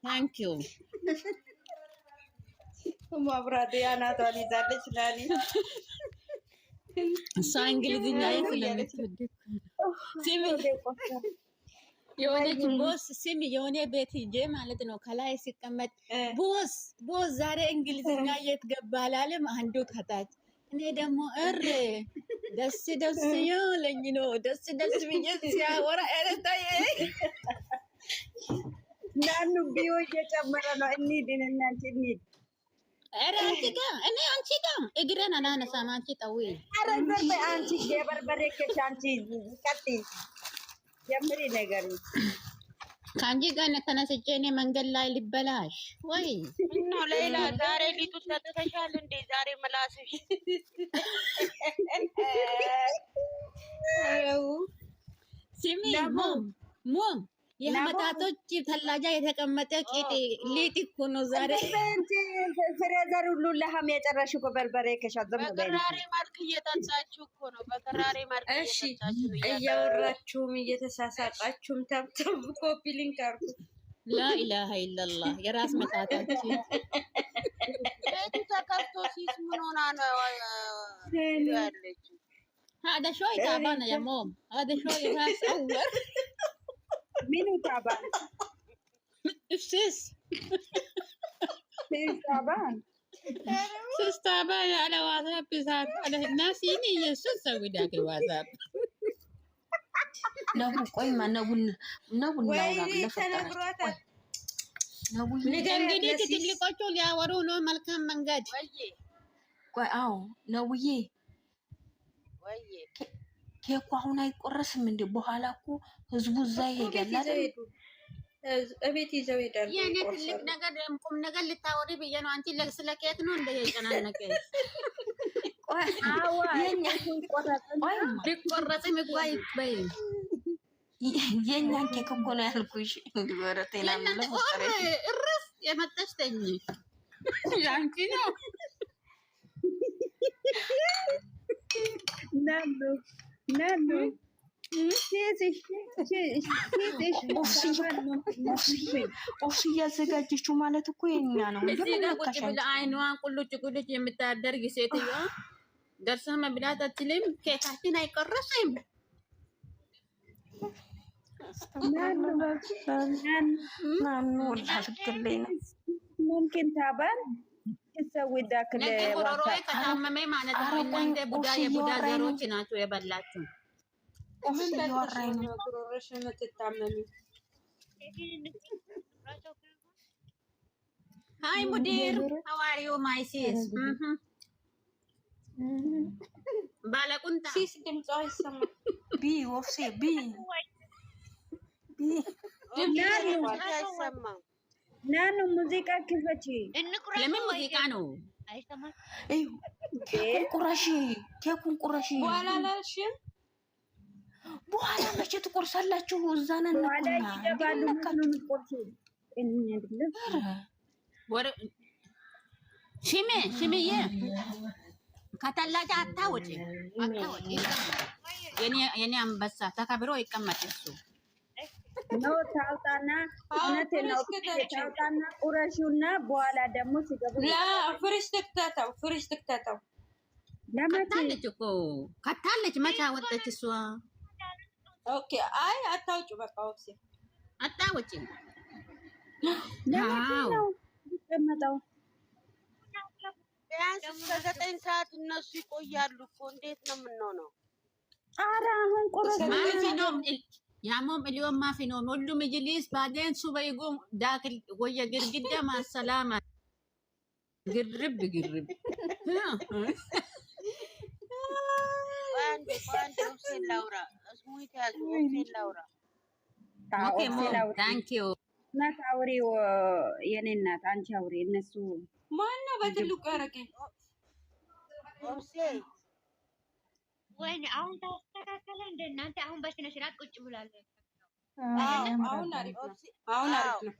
ታንክ ዩ ማብራቴ አናቷን ይዛለች ላሊ እሷ እንግሊዝኛ ስለምትወድ ስሚ የሆነች ቦስ ስሚ የሆነ ቤት ሂጄ ማለት ነው። ከላይ ሲቀመጥ ቦስ ዛሬ እንግሊዝኛ የት ገባ አላለም አንዱ ከታች። እኔ ደግሞ ደስ ያለኝ ነው ደስ ብዬ ሲያወራ ኤረታዬ ናኑ ቢዮ እየጨመረ ነው። እንሂድ እናንቺ እንሂድ። ኧረ አንቺ ጋር እኔ አንቺ ጋር እግሬን አላነሳም። አንቺ ጠዊ ኧረ ዘርበ አንቺ የበርበሬ ከሽ አንቺ ቀጥይ ጀምሪ ነገር ከአንቺ ጋር ተነስቼ እኔ መንገድ ላይ ልበላሽ ወይ ነው ሌላ ዛሬ ሊጡ ተተሻል እንዴ? ዛሬ መላስሽ ሲሚ ሞም የመጣቶች ተላጃ የተቀመጠ ቂጥ ሊጥ እኮ ነው ዛሬ። ፍሬዘር ሁሉ ለሃም የጨረሽ እኮ በርበሬ ከሻዘም ነው። በከራሪ ማርክ እየጠጣችሁ እኮ ነው። በከራሪ ማርክ እየጠጣችሁ ነው። እያወራችሁም እየተሳሳቃችሁም ተብተብ ኮፒ ሊንክ አርጉ። ላኢላሃ ኢላላህ የራስ መጣታችን ቤቱ ተከፍቶ ሲስ ምን ሆና ነው ያለችው? هذا شوي تعبان يا موم هذا شوي راس اول مين تعبان؟ سيس تعبان سيس تعبان على واتساب بيسات على الناس يني يسوس سوي داك الواتساب نبو ቆይ ማነውን ነው እንግዲህ ትልቆቹ ሊያወሩ ነው። መልካም መንገድ ቆይ አዎ ነውዬ ኬኩ አሁን አይቆረስም እንዴ? በኋላ እኮ ህዝቡ እዛ ይሄዳል። እቤት ይዘው ይሄዳል። የኔ ትልቅ ነገር ቁም ነገር ልታወሪ ብዬ ነው። አንቺ ስለ ኬክ ነው እንደ የጨናነቀሽ? ቆይ አዋ ሊቆረስም እኮ አይበይም። የኛን ኬክ እኮ ነው ያልኩሽ። ወረቴና ነው እርስ የመጣሽ ተኝ ያንቺ ነው ናኑ ኦፍስ እያዘጋጀችው ማለት እኮ የኛ ነው። ቁጭ ብላ አይኗን ቁልጭ የምታደርግ ሴትዮዋ ደርሳ መብላት አትችልም። ኬካችን አይቆረስም። ናኑ ወላሂ ነው ሙምኪን ታባን ሰው ዳክለ ወሮሮይ ከታመመ ማለት ነው። እናንተ ቡዳ የቡዳ ዘሮች ናቸው የበላችሁ። ምን በተራይ ነው ወሮሮሽ የምትታመሚ? ሃይ ሙዲር how are you my sis? ባለቁንታ ሲስ ድምጿ አይሰማ ቢ ወፍሴ ቢ አይሰማ ናኑ ሙዚቃ ክፈቺ። ለምን ሙዚቃ ነው? አይሰማም። ኬኩን ቁረሺ። በኋላ አላልሽም? በኋላ መቼ ትቆርሳላችሁ? እዛ ነን እኮ ይገባሉ። ምንም ቆርሱ እኛ አይደለም ወረ ሽሜዬ ከተላጃ አታውጪ። የኔ አንበሳ ተከብሮ ይቀመጥ እሱ ነው ታውጣና እነቴ ነው ታውጣና ቁረሹና በኋላ ደግሞ ሲገቡ ፍሪሽ ተክታታው ለማታለች እኮ ካታለች መቻ ወጣች እሷ። ኦኬ አይ አታውጭ በቃ ወክሲ አታውጪ። ነው ተመጣው ቢያንስ እስከ 9 ሰዓት እነሱ ይቆያሉ እኮ። እንዴት ነው የምንሆነው? ኧረ አሁን ቁረሽ ያሞም اليوم ما في نوم ሁሉም ይጅሊስ بعدين ሱበ ይጉም ዳክል ወየ ግርግዳ ማሰላማ ግርብ አንድ ሁሴን ላውራ እስሙይ ታዙ ሁሴን ላውራ ኦኬ ሞ ታንክ ዩ እናት አውሪ የኔ እናት አንቺ አውሪ። እነሱ ማን ነው በትልቁ ያረገኝ? ኦብሴ ወይኔ አሁን ተስተካከለ እንደ እናንተ አሁን በስነ ስርዓት ቁጭ ብላለች። አሁን አሪፍ ነው። አሁን አሪፍ ነው።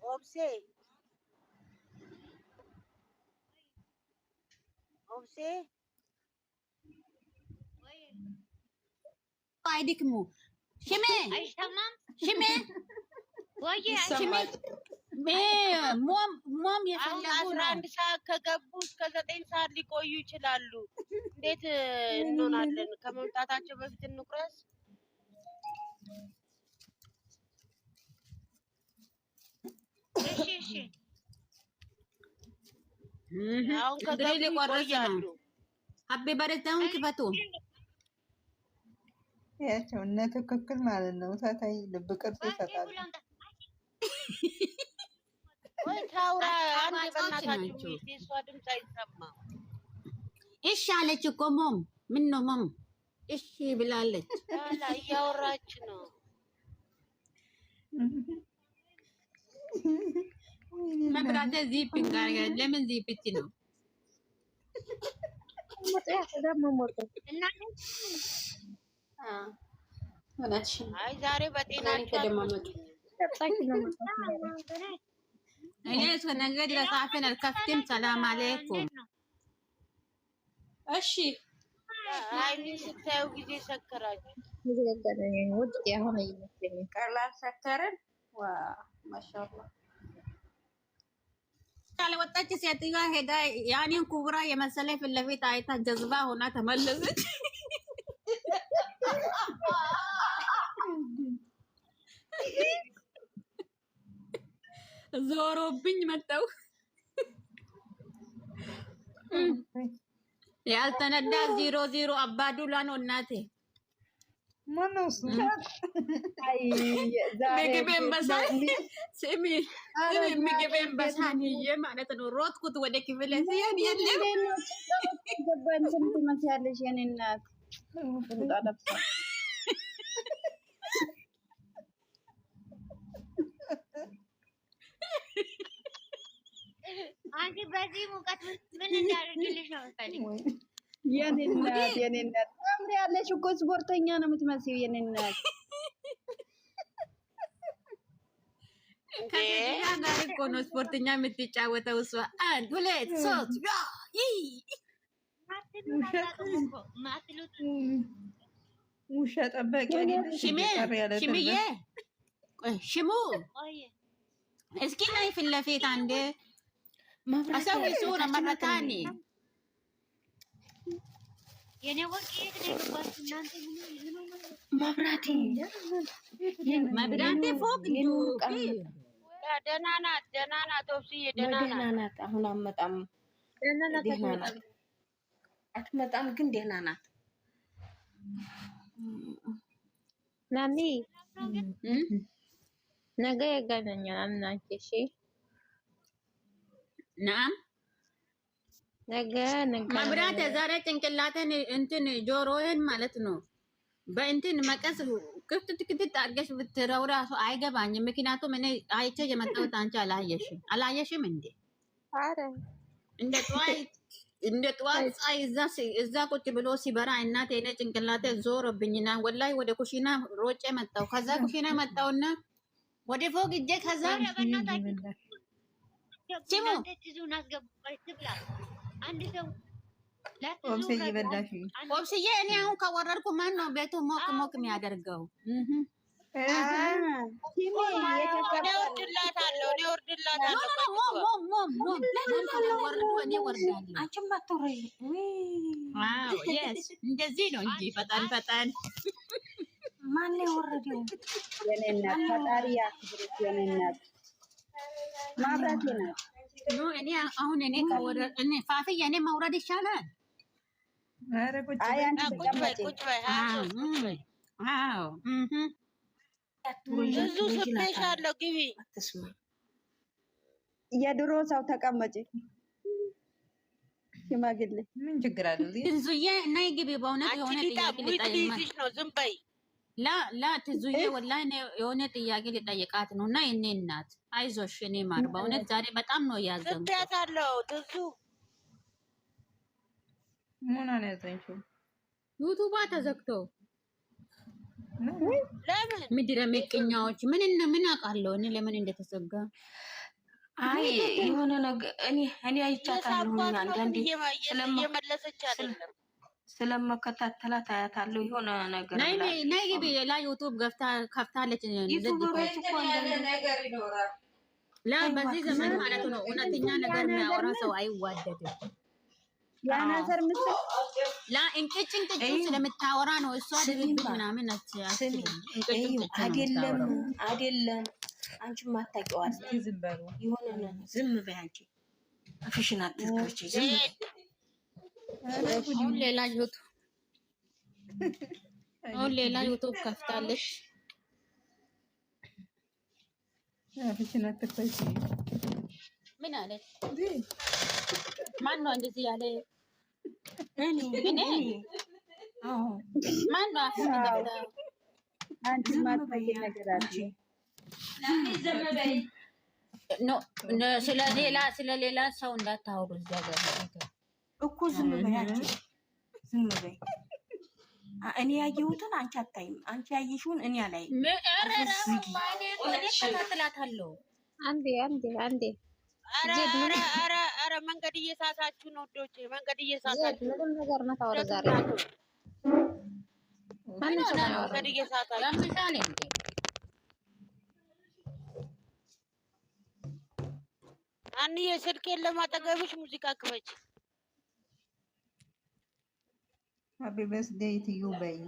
ኦብሴ ወይ አይዲክሙ ሽሜ አይሰማም ሽሜ ወይ ሽሜ ሞም አሁን የፈለጉ ነው። 11 ሰዓት ከገቡ እስከ 9 ሰዓት ሊቆዩ ይችላሉ። እንዴት እንሆናለን? ከመምጣታቸው በፊት እንቁረስ። እሺ አሁን ከገቡ ይቆያሉ። ሀቢ በረታውን ክፈቱ። ያቸው እነ ትክክል ማለት ነው። ታታይ ልብ ቅርጽ ይሰጣሉ። ወይ ታውራ አንዴ በእናታችሁ የእሷ ድምፅ አይሰማም። እሺ አለች እኮ ሞም። ምን ነው ሞም እሺ ብላለች። አላ እያወራች ነው። መብራቴ ዚፕ ጋር ለምን ዚፕ ነው? አይ ዛሬ በጤናቸው እኔ እስከ ነገ ድረስ አፌን አልከፍትም። ሰላም አለይኩም። እሺ አይኔን ስታዩ ጊዜ ሰከራችሁ። ቀላል ሰከረን። ዋ ማሻአላ ያልወጣች ሴትዮዋ ሄዳ ያኔን ኩብራ የመሰለ ፊት ለፊት አይታ ጀዝባ ሆና ተመለሰች። ዞሮብኝ መጣው። ያልተነዳ 00 አባዱላ ነው እናቴ። ማነው እሱ? አይ ምግቤን በሳህን ስሚ ምግቤን በሳህንዬ ማለት ነው። ሮጥኩት ወደ ክፍል ሲሄድ የለም። ገባን። ስንት ትመስያለሽ የኔ እናት? አንቺ በዚህ ሙቀት ምን እንዳደርግልሽ ነው የምትፈልጊው? የኔ እናት ታምሪያለሽ እኮ ስፖርተኛ ነው የምትመስይው የኔ እናት። ከዚያ ጋር እኮ ነው ስፖርተኛ የምትጫወተው እሷ። 1 2 3 ውሻ ጠባቂ ሽምዬ ሽሙ እስኪ ነይ ፊት ለፊት አንዴ አሳዊሱ ረመረታኒ የኔ ወርቅ የት ነው የገባችው? እናንተ መብራቴ ፎቅ ደህና ናት። ኦብስዬ ደህና ናት። አሁን አትመጣም። ደህና ናት። አትመጣም ግን ደህና ናት። ናሚ ነገ ያገናኛል አምናች። እሺ ናም ነገ መብራቴ ዛሬ ጭንቅላቴን እንትን ጆሮዬን ማለት ነው በእንትን መቀስ ክፍት አድርገሽ ብትረው ራሱ አይገባኝም። ምክንያቱም እኔ አይቼ የመጣሁት አንቺ አላየሽም እንዴ? አረ እንደ ጠዋት ፀሐይ እዛ ቁጭ ብሎ ሲበራ እናቴ እኔ ጭንቅላቴ ዞረብኝና ወላሂ ወደ ኩሽና ሮጬ መጣሁ። ከዛ ኩሽና መጣሁና ወደ ፎቅ እጄ ከዛ ሲሙ አንድ ሰው ኦብስዬ እኔ አሁን ከወረድኩ ማን ነው ቤቱ ሞቅ የሚያደርገው? እንደዚህ ነው እንጂ ፈጣን ማን የወረደው? የኔ እናት ፈጣሪ ያክብርሽ የኔ እናት። ማብራቴ ናት። እኔ አሁን እኔ ፋፍዬ እኔ መውረድ ይሻላል። ብዙ ስፔሻለሁ ግቢ። የድሮ ሰው ተቀመጪ። ሽማግሌ ምን ችግር አለ? ትዙዬ ነይ ግቢ። በእውነት የሆነ ጥያቄ ልጠይቅሽ ነው። ዝም በይ። ላ ትዙዬ ወላሂ የሆነ ጥያቄ ልጠይቃት ነው። እና የኔ እናት አይዞሽ እኔ ማር በእውነት ዛሬ በጣም ነው ያዘንኩት። ስቤያታለሁ ትዙ ምን ነው ያዘንሽው? ዩቱባ ተዘግቶ ለምን ምድረ ምቀኛዎች ምን አውቃለሁ እኔ ለምን እንደተዘጋ። አይ የሆነ ነገር እኔ አይቻታለሁ። አንዳንዴ እየመለሰች አይደለም ስለመከታተላት አያታለሁ። የሆነ ነገር ነይ ግቢ። ሌላ ዩቱብ ከፍታለች። ላ በዚህ ዘመን ማለት ነው እውነተኛ ነገር የሚያወራ ሰው አይዋደድም። ያናዘር ምስል ላ እንቅጭ ስለምታወራ ነው እሷ ድብድብ ምናምን አይደለም አንቺ ማታውቂዋል። የሆነ ዝም በይ አንቺ አፍሽን አትክፈቺ። አሁን ሌላ ዩቱብ ከፍታለች። አፍሽን አትክፈቺ። ምን አለች? ማን ነው እንደዚህ ያለ? ማን ነው አፍሽን አትክፈቺ? አንቺ ማታውቂ ነገር አለ። ስለሌላ ሰው እንዳታወሩ እዚያ ጋር እኮ ዝም በይ አንቺ ዝም በይ። እኔ ያየሁትን አንቺ አታይም። አንቺ ያየሽውን እኔ አላይም። እከታተላታለሁ። አንዴ ኧረ መንገድ እየሳታችሁ ነው ወዶቼ፣ መንገድ እየሳታችሁ ምንም ነገር ነው ታወራ ዛሬ መንገድ እየሳታችሁ ለምሳሌ እንዴ አንዬ ስልኬን ለማጠገብሽ ሙዚቃ ክፈች። ሃፒ በርዝዴይ ቱ ዩ በይ።